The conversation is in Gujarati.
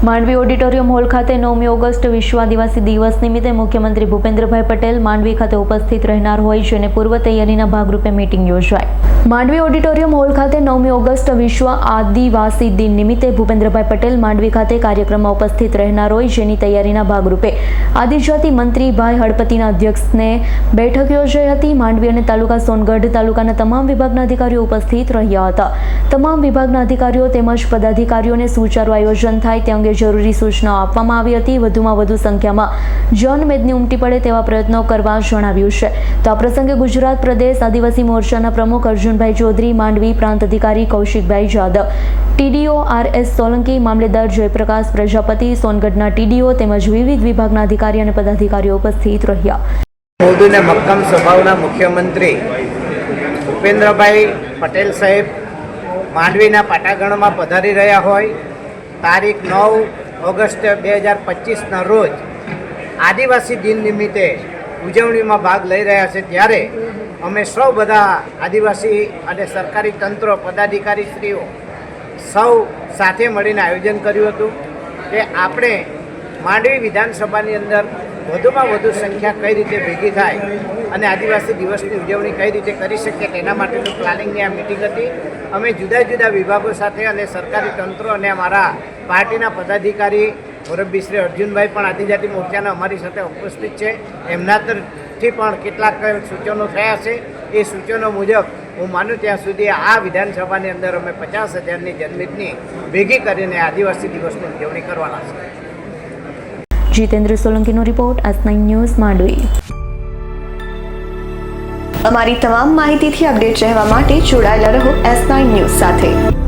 માંડવી ઓડિટોરિયમ હોલ ખાતે 9મી ઓગસ્ટ વિશ્વ આદિવાસી દિવસ નિમિત્તે મુખ્યમંત્રી ભૂપેન્દ્રભાઈ પટેલ માંડવી ખાતે ઉપસ્થિત રહેનાર હોય જેને પૂર્વ તૈયારીના ભાગરૂપે મીટિંગ યોજાઈ। માંડવી ઓડિટોરિયમ હોલ ખાતે 9મી ઓગસ્ટ વિશ્વ આદિવાસી દિન નિમિત્તે ભૂપેન્દ્રભાઈ પટેલ માંડવી ખાતે કાર્યક્રમમાં ઉપસ્થિત રહેનાર હોય જેની તૈયારીના ભાગરૂપે આદિજાતિ મંત્રી ભાઈ હળપતિના અધ્યક્ષને બેઠક યોજાઈ હતી। માંડવી અને તાલુકા સોનગઢ તાલુકાના તમામ વિભાગના અધિકારીઓ ઉપસ્થિત રહ્યા હતા। તમામ વિભાગના અધિકારીઓ તેમજ પદાધિકારીઓને સુચારું આયોજન થાય તે અંગે જરૂરી સૂચનાઓ આપવામાં આવી હતી। વધુમાં વધુ સંખ્યામાં જનમેદની ઉમટી પડે તેવા પ્રયત્નો કરવા જણાવ્યું છે। તો આ પ્રસંગે ગુજરાત પ્રદેશ આદિવાસી મોરચાના પ્રમુખ અર્જુનભાઈ ચૌધરી, માંડવી પ્રાંત અધિકારી કૌશિકભાઈ જાદવ, ટીડીઓ RS સોલંકી, મામલેદાર જયપ્રકાશ પ્રજાપતિ, સોનગઢના ટીડીઓ તેમજ વિવિધ વિભાગના અધિકારી અને પદાધિકારીઓ ઉપસ્થિત રહ્યા। મોદીને મક્કમ સ્વભાવના મુખ્યમંત્રી ભૂપેન્દ્રભાઈ પટેલ સાહેબ માંડવીના પાટાગણમાં પધારી રહ્યા હોય તારીખ 9 ઓગસ્ટ 2025ના રોજ આદિવાસી દિન નિમિત્તે ઉજવણીમાં ભાગ લઈ રહ્યા છે, ત્યારે અમે સૌ બધા આદિવાસી અને સરકારી તંત્ર પદાધિકારીશ્રીઓ સૌ સાથે મળીને આયોજન કર્યું હતું કે આપણે માંડવી વિધાનસભાની અંદર વધુમાં વધુ સંખ્યા કઈ રીતે ભેગી થાય અને આદિવાસી દિવસની ઉજવણી કઈ રીતે કરી શકીએ તેના માટેનું પ્લાનિંગની આ મિટિંગ હતી। અમે જુદા જુદા વિભાગો સાથે અને સરકારી તંત્ર અને અમારા પાર્ટીના પદાધિકારી મુરબ્બી શ્રી અર્જુનભાઈ પણ આદિજાતિ મોરચાના અમારી સાથે ઉપસ્થિત છે। એમના તરફથી પણ કેટલાક સૂચનો થયા છે। એ સૂચનો મુજબ હું માનું ત્યાં સુધી આ વિધાનસભાની અંદર અમે 50,000ની જનમેદની ભેગી કરીને આદિવાસી દિવસની ઉજવણી કરવાના છે। જીતેન્દ્ર સોલંકીનો રિપોર્ટ, S9 ન્યૂઝ, માંડવી। અમારી તમામ માહિતીથી અપડેટ રહેવા માટે જોડાયેલા રહો S9 ન્યૂઝ સાથે।